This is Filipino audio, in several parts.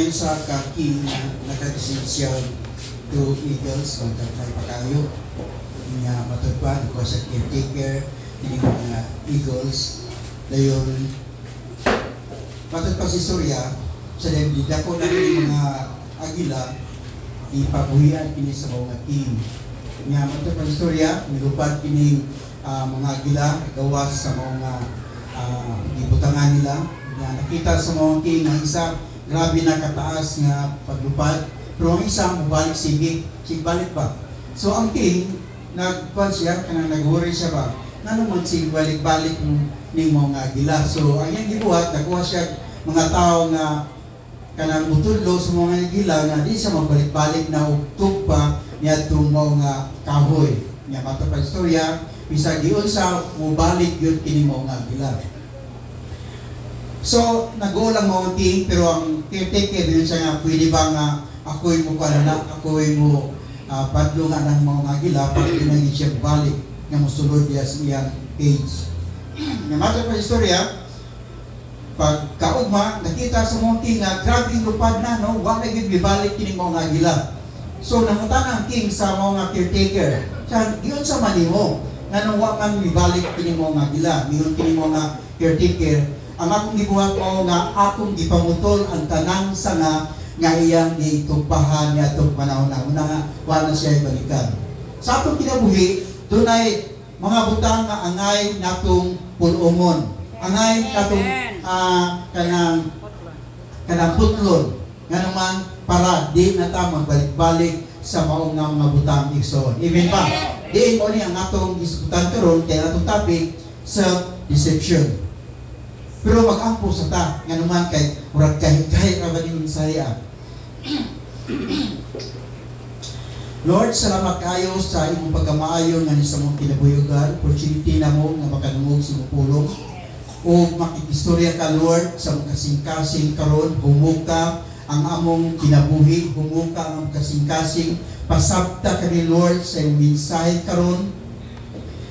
sa kaki na nakagisip siya to eagles magkakay pa kayo niya matagpan ko sa caretaker ng mga eagles dayon matagpan si istorya sa dibdida ko na mga agila ipabuhian kini sa mga team niya matagpan si istorya nilupad kini mga agila gawas sa mga ibutangan nila niya nakita sa mga team ng isa grabe na kataas nga paglupad. Pero ang isang mabalik sige balik ba? So ang king, nagpan siya, kanang nag-worry siya ba? Nga naman sige balik-balik ng mga gila. So ang yan gibuhat, nakuha siya mga tao nga kanang mutudlo sa mga gila nga di siya magbalik-balik na utog pa niya itong mga kahoy. Nga matapag istorya, bisa giyon sa mubalik yun kini mga gila. So, nag-uulang mounting, pero ang caretaker din siya nga, pwede ba nga ako'y mo karana, ako'y mo padlungan ng mga gila, pag pinagin siya balik nga musulod niya sa iyang page. Namata pa istorya, pag kaugma, nakita sa mounting nga, grabe lupad na, no? Wala yung bibalik kining mga gila. So, namutan ang king sa mga caretaker. Siya, yun sa manimo, nga nung wakan bibalik kining mga gila, yun kining mga caretaker, ang akong gibuhat mo nga akong gipamutol ang tanang sanga nga iyang gitumpahan niya itong panahon na una nga wala siya ibalikan. Sa atong kinabuhi, doon ay mga butang nga angay natong pulumon. Angay natong kanang putlon. Nga naman para di na ta magbalik-balik sa maong nga mga butang igsoon. Amen ba? Diin mo ni ang atong diskutan karon kay atong topic self-deception. Pero mag-ampo sa ta, nga naman kay murag kahit ra ba ning saya. Lord, salamat kayo sa imong pagkamaayo nga ni sa mong kinabuyogan, opportunity na mo nga makanungog sa imong pulong. O makikistorya ka, Lord, sa mga kasing-kasing karon, humuka ang among kinabuhi, humuka ang kasing-kasing, pasabta kami, Lord, sa imong mensahe karon.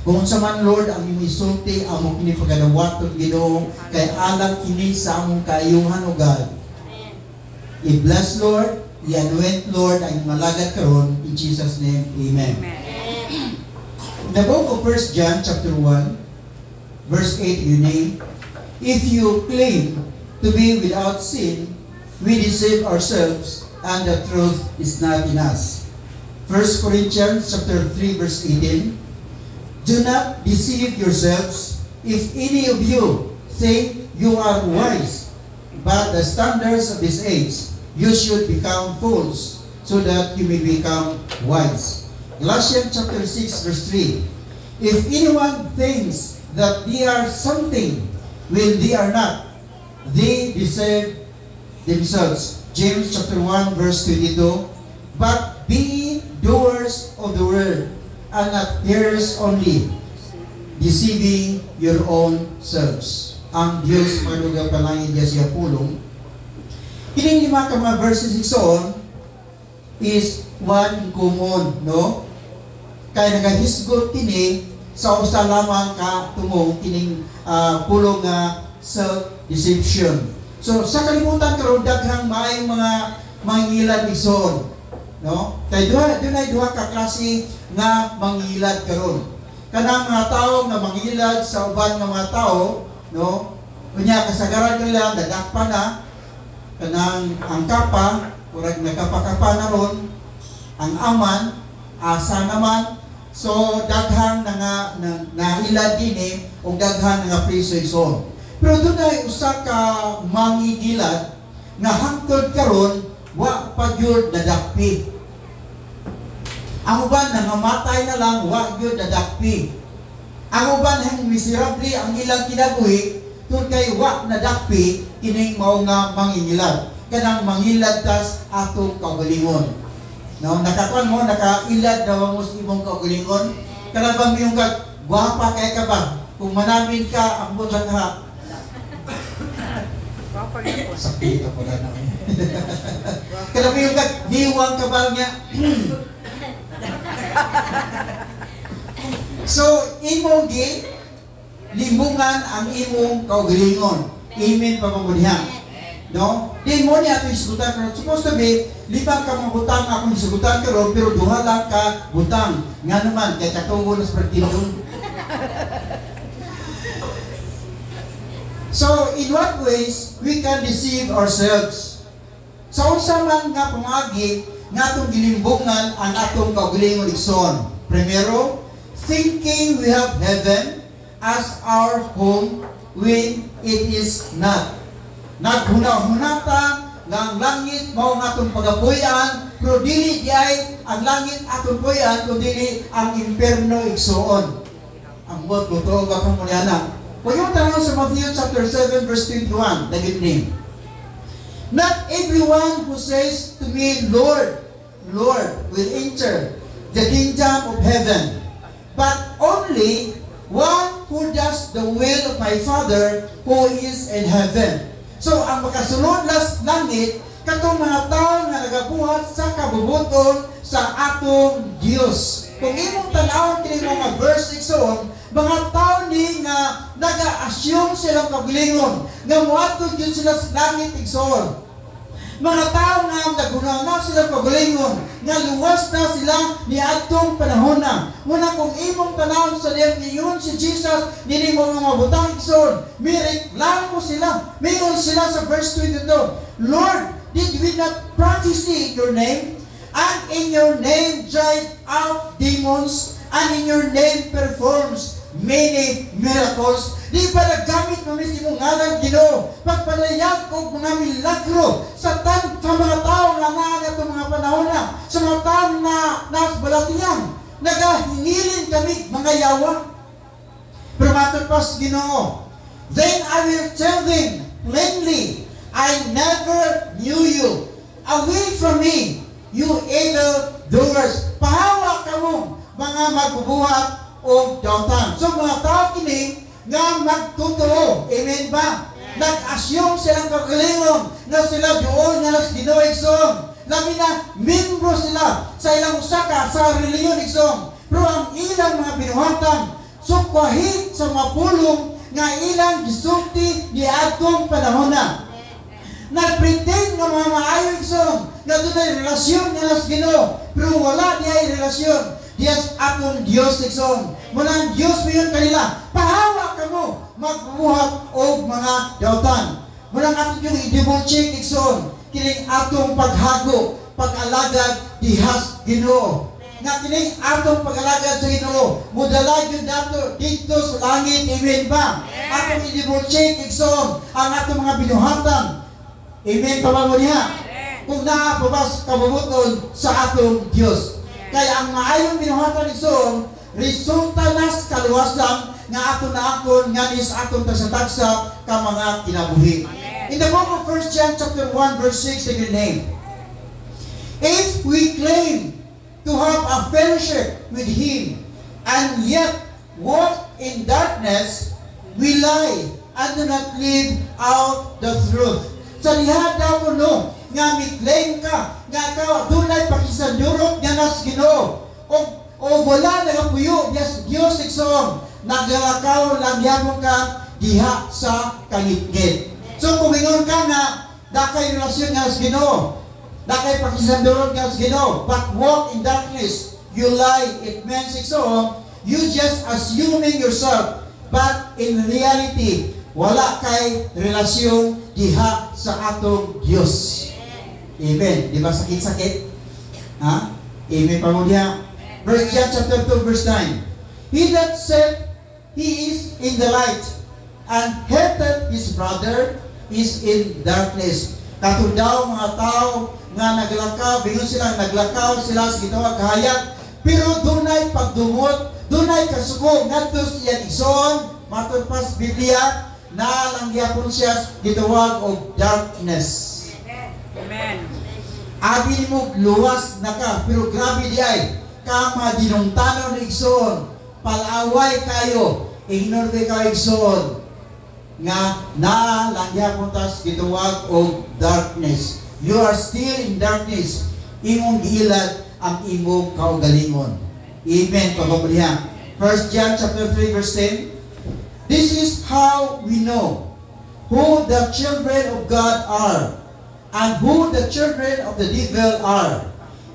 Kung sa man, Lord, ang imong isulti, among kinipagadawaton, Ginoo, kay alang kini sa among kaayuhan, O God. I-bless, Lord, i-anoint, Lord, ang malagad karon in Jesus' name, Amen. In the book of 1 John, chapter 1, verse 8, you name, if you claim to be without sin, we deceive ourselves, and the truth is not in us. 1 Corinthians, chapter 3, verse 18, do not deceive yourselves. If any of you think you are wise, but the standards of this age, you should become fools, so that you may become wise. Galatians chapter 6, verse 3. If anyone thinks that they are something when they are not, they deceive themselves. James chapter 1, verse 22. But be doers of the word, and not hearers only, deceiving your own selves. Ang Diyos manugang palangin niya siya pulong. Kining lima ka mga verses iksoon is one common, no? Kaya nagahisgot kini sa usa lamang ka tumong kining pulong nga self-deception. So sa kalibutan karon daghang maayong mga mangilad iksoon, no? Kay duha ka klase nga mangilad karon. Kanang mga tao nga mangilad sa uban nga mga tao, no? Unya kasagaran nila dadakpan na kanang ang kapa, murag nakapakapa na ron, ang aman, asa naman. So daghang nga nahilad dinhi o daghang nga priso igsoon. Pero doon ay usa ka mangigilad nga hangtod karon wa pa gyud nadakpi. Ang uban nangamatay na lang, wa gyud nadakpi. Ang uban ang miserable ang ilang kinabuhi, tungod kay wa nadakpi kining mao nga mangingilad. Kanang mangilad tas atong kaugalingon. No, nakakuan mo nakailad daw mo sa imong kaugalingon. Kana bang miyong gwapa kay ka ba? Kung manamin ka ang bulan ha. Gwapa gyud. Sakit ako na namin. Kana miyong diwang ka ba niya? So, imong gi limbungan ang imong kaugalingon. Amen pa mamunihan. No? Di mo niya ito isugutan karon. Supposed to be, 5 ka mga butang akong isugutan karon, pero 2 lang ka butang. Nga naman, kaya katungo na sa pertindong. So, in what ways we can deceive ourselves? Sa unsa man nga pamagi nga atong gilimbungan ang atong kaugalingon igsoon. Primero, thinking we have heaven as our home when it is not. Naghuna-hunata nga ang langit mao nga atong pagapuy-an, pero dili di ay ang langit atong puy-an, kundi ang impierno igsoon. Ang bot totoo ba kamo niana? Kung yung tanong sa Matthew chapter 7 verse 21, dagit ni. Not everyone who says to me, Lord, Lord, will enter the kingdom of heaven, but only one who does the will of my Father who is in heaven. So, ang makasunod las langit, katong mga tao nga nagabuhat sa kabubuton sa atong Dios. Kung imong tanawon kini mga verse 6 mga tao ni nga naga-assume silang kagalingon nga moadto gyud sila sa langit igsoon. Mga tao nga nagunaw sila kagalingon nga luwas na sila ni adtong panahon na. Muna kung imong tanawon sa diyan niyon si Jesus nini mo nga butang igsoon, mireklamo sila. Mayroon sila sa verse 22, Lord, did we not prophesy in your name? And in your name drive out demons, and in your name performs many miracles. Di ba nagamit mo mismo ngalan Ginoo pagpalayag og mga milagro sa mga tao nga naa itong mga panahon na, sa mga tao na nasbalatiyan, nagahingilin kami mga yawa. Pero matapos Ginoo, then I will tell them plainly, I never knew you. Away from me, you evil doers. Pahawa ka mo mga magbubuhat o dautan. So mga tao kini nga magtuturo. Amen ba? Nag-assume silang kagalingon na sila doon nga nas Ginoo igsoon. Labi na membro sila sa ilang usaka sa reliyon igsoon. Pero ang ilang mga binuhatan sukwahit sa mga pulong nga ilang gisulti ni atong panahon na. Nag-pretend nga mga maayo igsoon nga doon ay relasyon nga nas Ginoo. Pero wala niya relasyon. Diyas atong Diyos igsoon. Muna ang Diyos mo yun kanila. Pahawa ka mo magbuhat o mga dautan. Muna ang atong yung i-double check igsoon. Kining atong paghago, pag-alagad dihas Ginoo. Nga kining atong pag-alagad sa Ginoo. Mudalag yun dato dito sa langit. Amen ba? Atong i-double check igsoon ang atong mga binuhatan. Amen pa ba mo niya? Kung naapabas kabubuton sa atong Diyos. Kaya ang maayong binuhatan igsoon, resulta nas kaluwasan nga aton naakon nga nis atong tagsa-tagsa ka mga kinabuhi. In the book of 1 John chapter 1 verse 6, the name. If we claim to have a fellowship with Him and yet walk in darkness, we lie and do not live out the truth. Sa liha daw ko no, nga mi-claim ka, nga ka dunay pakisandurot nga nas Ginoo. O wala nagapuyo, Diyos igsoon, nagalakaw lang yamon ka diha sa kangitgit. So kung ingon ka nga, dakay relasyon nga sa Ginoo, dakay pakisandurot nga sa Ginoo, but walk in darkness, you lie, it means igsoon, you just assuming yourself, but in reality, wala kay relasyon diha sa atong Diyos. Amen. Di ba sakit-sakit? Ha? Amen pa mo diha. 1 John chapter 2 verse 9. He that said he is in the light and hateth his brother is in darkness. Katong daw mga tao nga naglakaw, bingon sila naglakaw sila sa gitawag kahayag, pero dunay pagdumot, dunay kasuko ngadto siya igsoon, matod pas Biblia na lang gyapon siya gitawag og darkness. Amen. Abi mo luwas na ka, pero grabe di ay kama dinungtanon ni igsoon, palaway kayo, ignore kayo igsoon nga na lang gyapon tas gitawag og darkness. You are still in darkness. Imong giilad ang imong kaugalingon. Amen. Pagpapulihan. 1 John chapter 3 verse 10. This is how we know who the children of God are and who the children of the devil are.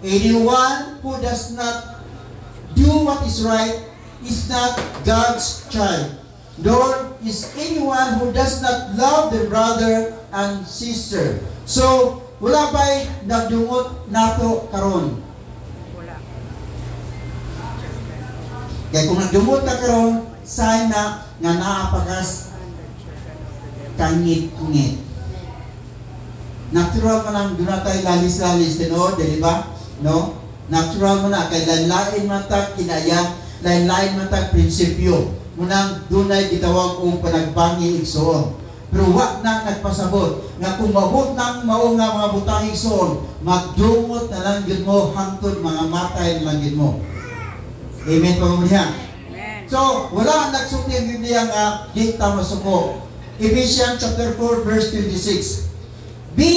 Anyone who does not do what is right is not God's child, nor is anyone who does not love their brother and sister. So, wala ba'y nagdungot nato karon? Wala. Kaya kung nagdungot na karon, sign na nga naapakas kangit-ngit. Natural mo nang dunatay lalis-lalis, di ba? No? Natural mo na, kay lain-lain man tag kinaya, lain-lain man tag prinsipyo. Munang dunay gitawag kong panagbangi igsoon. Pero wag na nagpasabot nga kung mabot nang mao nga mga butang igsoon, magdumot na lang gyud mo hangtod mga matay na lang gyud mo. Amen pa mo niya. So, wala ang nagsulti ang Biblia nga di ta masuko. Ephesians chapter 4 verse 26. Be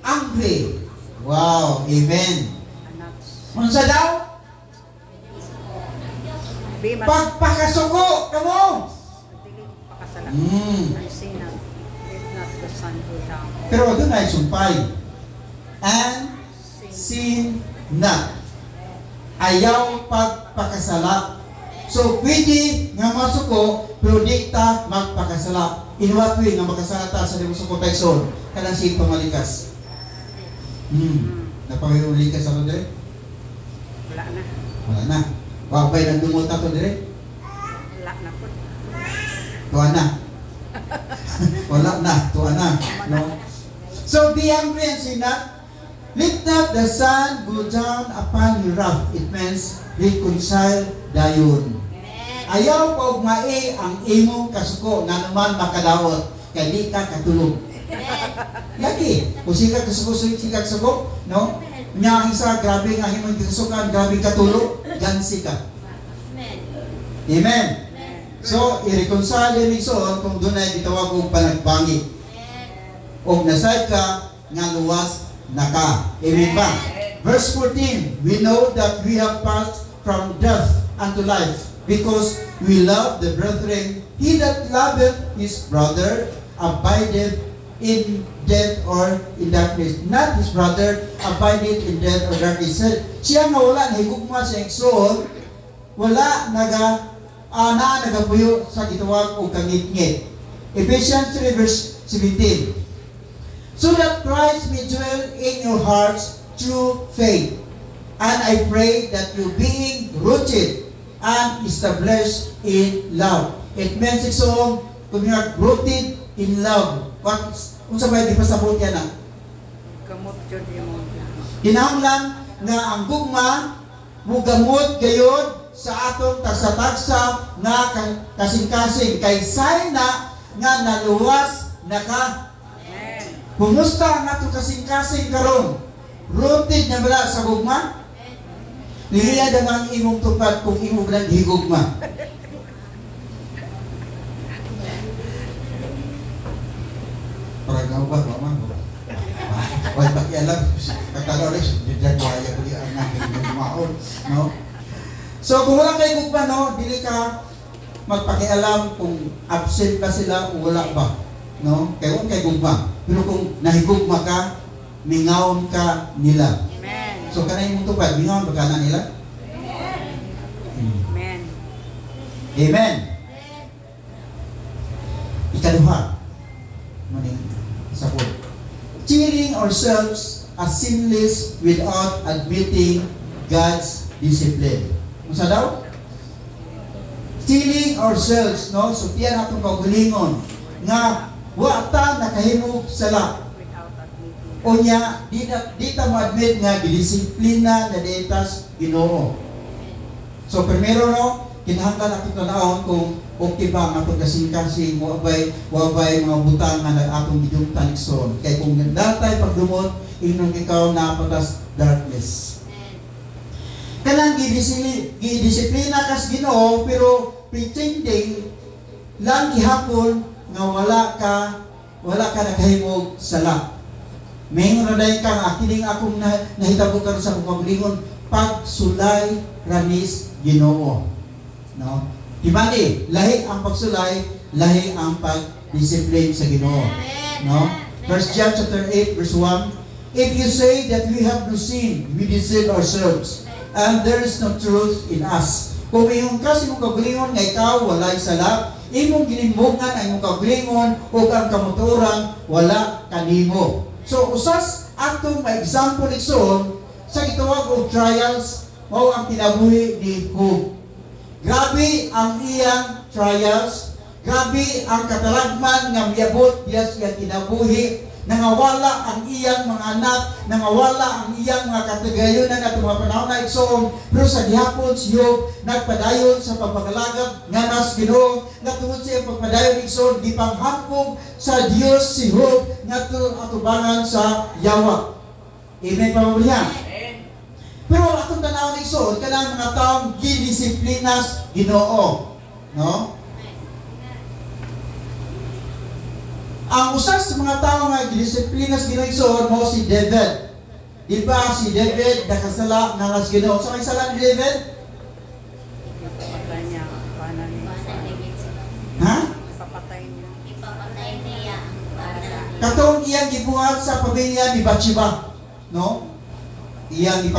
angry. Wow, amen. Unsa daw? Pagpakasuko kamo. Pero doon ay sumpay. And sin not. Ayaw pagpakasala. So, pwede nga masuko, pero di ta magpakasala. In what way nga makasala ta sa di masuko tayo? Kanang si pamalikas. Napangilikas ako dire? Wala na. Wala na. Wabay nang dumot ako dire? Wala na po. Tuwa na. Wala na. Tuwa na. No? So, be angry and sin not. Let not the sun go down upon your wrath. It means reconcile dayon. Ayaw pa ugmae ang imong kasuko nga naman makadawat kay di ka katulog. Lagi, kung sika kasuko, no? Nya ang isa, grabe nga imong kasukan, grabe katulog, gansi ka. Amen. So, i-reconcile ni Son kung doon ay gitawag kong panagbangi. O nasad ka, nga luwas na ka. Amen ba? Verse 14, we know that we have passed from death unto life, because we love the brethren. He that loveth his brother abideth in death or in darkness. Not his brother abideth in death or darkness. Siya nga wala nahigugma sa igsoon, wala nagapuyo sa gitawag o kangit-ngit. Ephesians 3 verse 17. So that Christ may dwell in your hearts through faith. And I pray that you being rooted and established in love. It means so, kung you are rooted in love. Kung sa may di pasabot yan na? Gamot yun yung kinahanglan nga ang gugma mugamot gayod sa atong tagsa-tagsa nga kasing-kasing kay say na nga naluwas na ka. Kumusta ang atong kasing-kasing karon? Rooted na bala sa gugma? Liya damang imong tupad kung imong lang higugma. Para gawat ba man? Wala pakialam. Katalo rin, didadwaya ko di ang nanging maon. No? So, kung wala kayo gugma, no, dili ka magpakialam kung absent ba sila o wala ba. No? Kaya huwag kayo gugma. Pero kung nahigugma ka, mingaon ka nila. Amen. So, kanay mong tupad, mingaon ba ka na nila? Amen. Amen. Ikaduha. Maning sapot. Cheering ourselves as sinless without admitting God's discipline. Unsa daw? Stealing ourselves, no? So tiyan atong kaugalingon nga wa ta nakahimo sala. Unya di ta mo-admit nga gidisiplina na detas Ginoo. So primero, no, kinahanglan ato tanawon kung okay ba ang atong kasing-kasing wabay mga butang nga atong gidumtan igsoon. Kay kung datay pagdumot inong ikaw napatas darkness. Kanang gidisiplina kas Ginoo pero pretending lang gihapon nga wala ka nakahimog sala. Mayroon na dahil kang akiling akong nahitabo karon sa paglingon pagsulay ranis Ginoo. No? Tibali, lahi ang pagsulay, lahi ang pagdisiplin sa Ginoo. No? 1 John chapter 8 verse 1. If you say that we have no sin, we deceive ourselves, and there is no truth in us. Kung iyong kasi mong kagalingon nga ikaw walay sala, imong ginimbugan ay imong kagalingon o ang kamuturan wala kanimo. So usas atong ma-example ison sa gitawag og trials mao ang kinabuhi ni Job. Grabe ang iyang trials, grabe ang katalagman nga miabot diya siya kinabuhi. Nangawala ang iyang mga anak, nangawala ang iyang mga katagayunan at mga panahon na igsoon. Pero sa gihapon si Job nagpadayon sa pagpagalagab nga nas Ginoo, natungod siya pagpadayon igsoon gipanghampog sa Dios si Job ngadto atubangan sa yawa. Amen pa mabulihan. Pero atong tanawon igsoon kanang mga taong gidisiplinas Ginoo, no? Ang usas sa mga tao nga gidisiplinas Ginoo igsoon mo si David. Di ba si David nakasala nga nas Ginoo? So kay sala ni David? Ipapatay niya ang bana niya. Ha? Ipapatay niya. Ipapatay niya ang bana. Katong iyang gibuhat sa pamilya ni Bathsheba, no? Iyang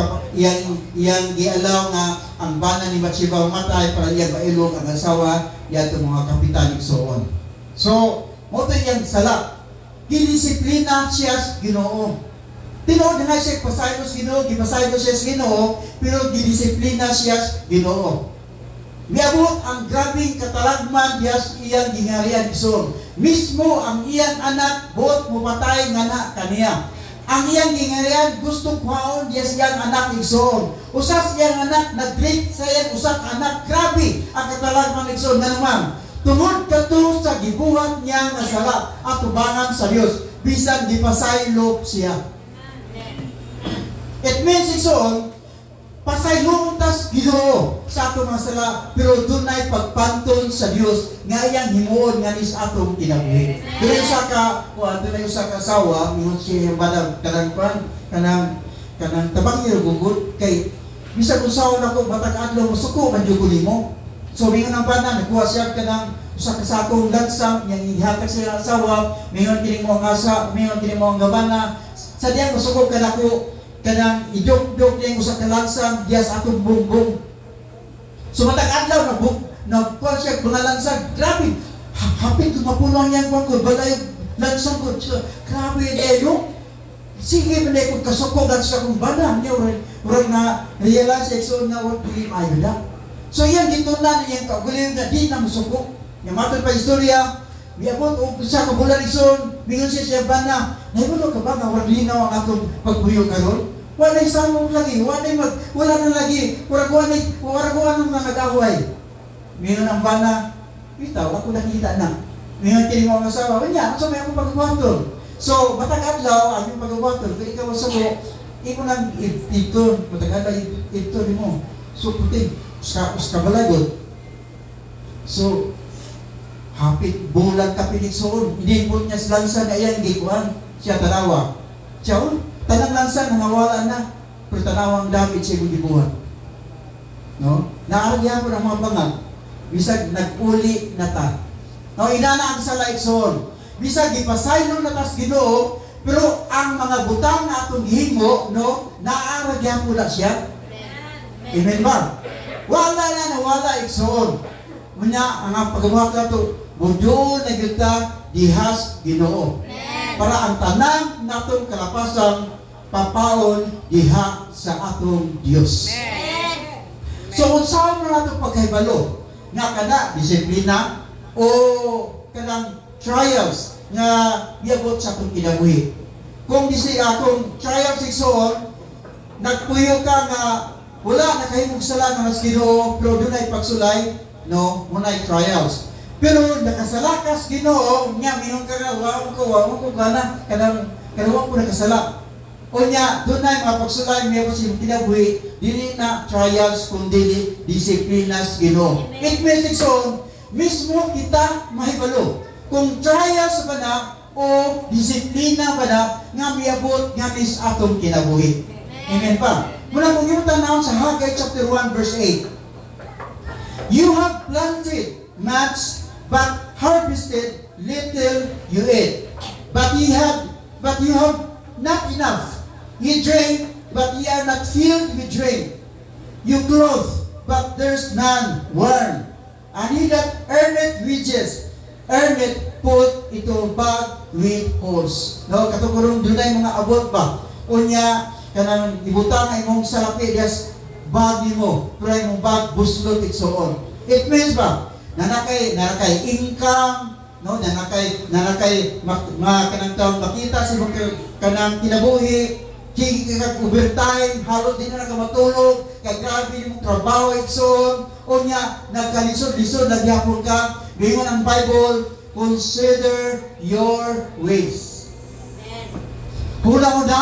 gialaw nga ang bana ni Bathsheba matay para iyang mailog ang asawa yadto mga kapitan igsoon. So mo to iyang sala. Gidisiplina siya sa Ginoo. Tinuod na siya pasaylo sa Ginoo, gipasaylo siya sa Ginoo, pero gidisiplina siya sa Ginoo. Miabot ang grabing katalagman diya sa iyang gingarian igsoon. Mismo ang iyang anak buot mupatay nga na kaniya. Ang iyang gingarian gusto kuhaon diya sa iyang anak igsoon. Usas iyang anak nag-drink sa iyang usak anak. Grabe ang katalagman igsoon nga naman. Tungod kato sa gibuhat niya nga sala at tubangan sa Dios bisan gipasaylo siya. It means igsoon pasaylo tas Ginoo sa atong mga sala pero dunay pagpanton sa Dios nga iyang himuon nga nis atong kinabuhi. Pero usa ka dunay usa ka asawa mingon siya badang kanang tabang niya gugod kay bisan usaw nako batag adlaw musuko man jud ko nimo. So, mingon ang bana, nagkuha siya ka ng usa ka sakong lansang, yang ihatag siya ang asawa, mingon kini mo ang asa, mingon kini mo ang gabana, sa diyang masukog ka na ko, ka ng idok-dok niya usa ka lansang, diya sa atong bumbong. So, matag-adlaw, nagkuha siya mga lansang, grabe, hapit kumapulang yan ko, balay lansang ko, grabe, no? Sige, manay kong kasukog at sa kong bana, niya, orang na realize, so na, what do you ayaw na? So yan dito na niyang kaugalingon nga di na musuko. Yung matod pa istorya, miabot o sa kabulan ison, mingon siya siya bana, naibulo ka ba nga warlinaw ang atong pagbuyo karon? Walay samong lagi, wala na lagi, waraguan na nag-away. Mingon ang bana, bitaw, ako nakita na. Mingon kini mo ang asawa, wala, so may akong pagbuhaton. So, matag adlaw, ang yung pagbuhaton, pwede ka masuko, iko nang ito, matag adlaw, ito ni mo. So, puti. Uska balagot. So, hapit bulan kapiligsoon. Hindi po niya sa lansan na iyan gikuan. Siya tanawa. Siya, tanang lansan, nangawala na. Pero tanawang damit siya gibuhat. No? Naaragyan ko ng mga bangat. Bisag nag-uli na ta. No, inana ang salaiksoon. Bisag ipasaylo na tas Ginoo, pero ang mga butang na atong gihimo, no, naaragyan ko na siya. Amen ba? Wala na nawala igsoon. Munya ang pagbuhat nato budyo na kita dihas Ginoo. Para ang tanan natong kalapasan papaon diha sa atong Dios. So unsa man nato pagkahibalo nga kana disiplina o kanang trials nga miabot sa atong kinabuhi. Kung akong trials igsoon nagpuyo ka nga wala nakahimog sala nga mas Ginoo, pero dunay pagsulay, no, munay trials. Pero nakasalakas Ginoo, nya mingon ka nga wa ko kana wa ko nakasala. O nya dunay mga pagsulay miyo sa kinabuhi, dili na trials kundi disiplinas Ginoo. It means so, mismo kita mahibalo kung trials ba na o disiplina ba na nga miabot nga nis atong kinabuhi. Amen pa. Mula kung yung tanaw sa Haggai chapter 1 verse 8. You have planted much, but harvested little you eat. But ye have but you have not enough. Ye drink, but ye are not filled with drink. You clothe, but there's none worn. And he that earneth wages, earneth put into bag with holes. No, katukurong dunay mga abot ba? Unya, kanang ibutang ang imong salapi, just bag nimo, pero imong bag buslot igsoon. It means ba? Nanakay income, no, nanakay kanang taong makita sa imong kanang kinabuhi, kiki kag overtime, halos din na nagamatulog, kag grabe imong trabaho igsoon, unya nagkalisod-lisod naghapon ka, bingon ang Bible, consider your ways. Huna-huna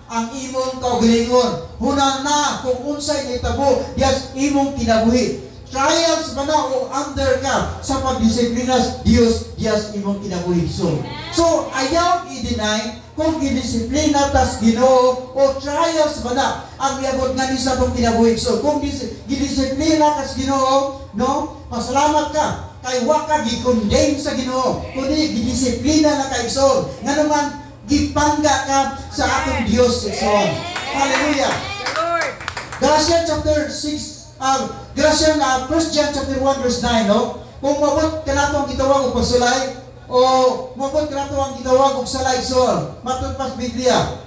ang imong kaugalingon. Huna na kung unsay nitabo, yes, imong kinabuhi. Trials ba na o under ka sa pagdisiplinas Dios, yes, imong kinabuhi. So ayaw i-deny kung gidisiplina tas Ginoo o trials ba na ang miabot nga ni sa itong kinabuhi. So kung gidisiplina tas Ginoo, no, pasalamat ka. Kay waka gi-condemn sa Ginoo, kundi gidisiplina na kay igsoon. Nga naman gipangga ka sa atong Dios igsoon. Hallelujah. Galatians chapter 6, Galatians 1 John chapter 1 verse 9, no? Kung mabot ka nato ang gitawag og pasulay o mabot ka nato ang gitawag og salay igsoon, matud pas Biblia.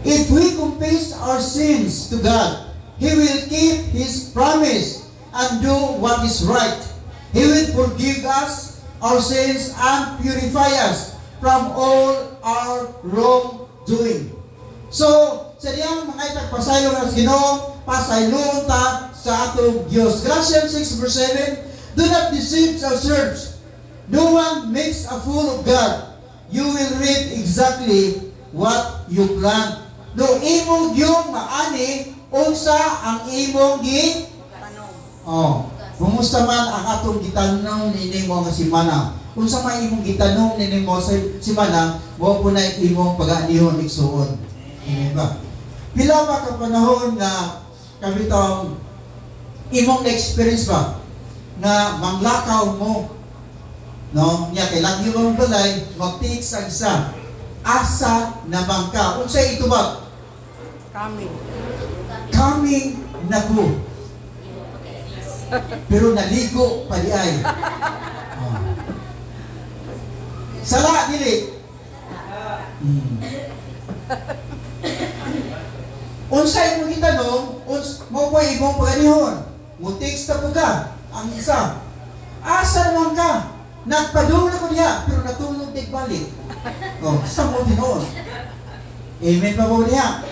If we confess our sins to God, He will keep His promise and do what is right. He will forgive us our sins and purify us from all our wrongdoing. So, sa diyang mga itag pasayong as Ginoo, pasayong ta sa atong Diyos. Galatians 6 verse 7, do not deceive yourselves. No one makes a fool of God. You will reap exactly what you plant. No imong yung maani, unsa ang imong kumusta man ang atong gitanong ninimo nga simana? Unsa may imong gitanong ninimo sa simana, mo po na imong pag-aanihon igsuon. Amen ba? Pila ba ka panahon nga kabitong imong na-experience ba nga manglakaw mo, no? Nya kay lagi mo balay, magtiik sa isa. Asa naman ka? Unsay ito ba? Coming na ko. Pero naligo pa di ay. Sala dili. Unsay mo gitanong, mo koy imong paganihon. Mo text ta po ka ang isa. Asa naman ka? Nagpadung ko diha pero natulog tig balik. Sa mo tinuon. Amen pa po diha.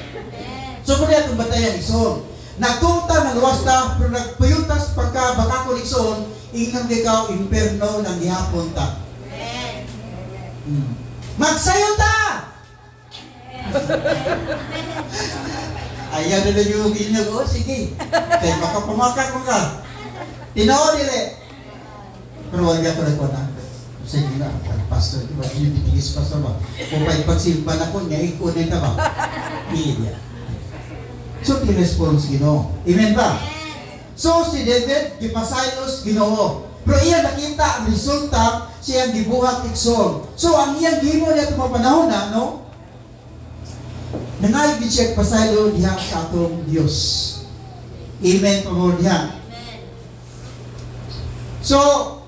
So kung diha itong batayan igsoon. Nagtunta ng luwasta, pero nagpuyutas pagka baka ko igsoon, ingang ikaw, imperno ng gihapon ta. Magsayo ta! Ayaw na yung ginyag, sige. Kaya baka pumakak mo ka. Tinao nila. Pero wag ako nagpunta. Sige na, pastor, diba? Yung bitigis pastor ba? Kung pa ipagsimpan ako, niya ikunin ka ba? Hindi niya. So, i-response Ginoo. Amen ba? So, si David, gipasaylos Ginoo. Pero iya nakita ang resulta, siyang gibuhat igsoon. So, ang iyang gimo niya itong panahon na, no? Nangay siya pasaylo diha sa atong Diyos. Amen pa mo diha. So,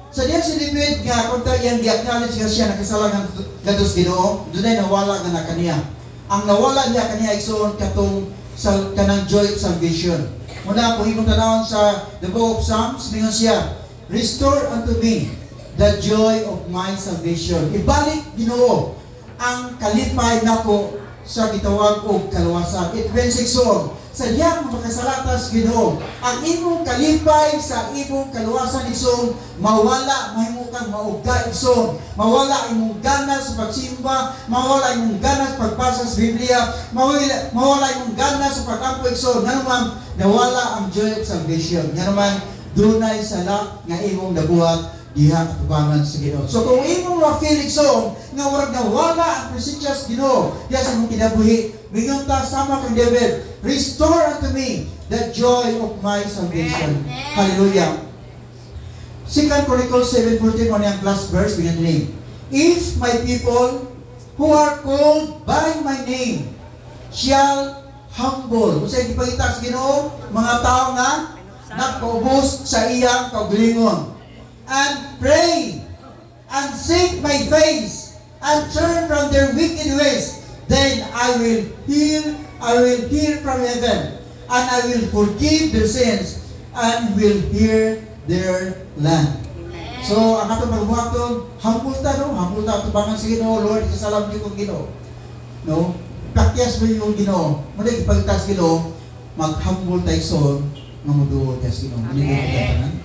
sa diya si David nga, kung tayo iyang di-acknowledge nga siya nakasalangan gatos Ginoo, doon ay nawala nga na kaniya. Ang nawala niya kaniya igsoon katong sa kanang joy of salvation. Muna po imong tanawon sa the book of Psalms, mingon siya, restore unto me the joy of my salvation. Ibalik Ginoo ang kalipay nako sa gitawag og kaluwasan. It means igsoon sa diyang makasalatas Ginoo, ang imong kalipay sa imong kaluwasan igsoon mawala, mahimo kang maugga igsoon, mawala imong ganas sa pagsimba, mawala imong ganas pagbasa sa Biblia, mawala imong ganas sa pagampo igsoon. Nga naman nawala ang joy of salvation. Nga naman dunay sala nga imong nabuhat diha katubangan sa Ginoo. So kung imong ma-feel igsoon nga warag nawala ang presensya sa Ginoo diha sa imong kinabuhi, mingon ta sama kang David, restore unto me the joy of my salvation. Hallelujah. 2 Chronicles 7:14 on yung last verse, bigyan din. If my people who who are called by my name shall humble. Kung sa'yo ipagita sa Ginoo, mga tao nga nagpaubos sa iyang kaugalingon. And pray and seek my face and turn from their wicked ways. Then I will hear from heaven, and I will forgive their sins and will heal their land. So, ang atong pagbuhaton, humble ta, no? Humble ta, tubangan sa Ginoo, Lord, isalam niyo kong Ginoo. No? Kakyas mo yung Ginoo. Muna ipagtas Ginoo, mag-humble tayo son, nga muduot sa Ginoo. Amen.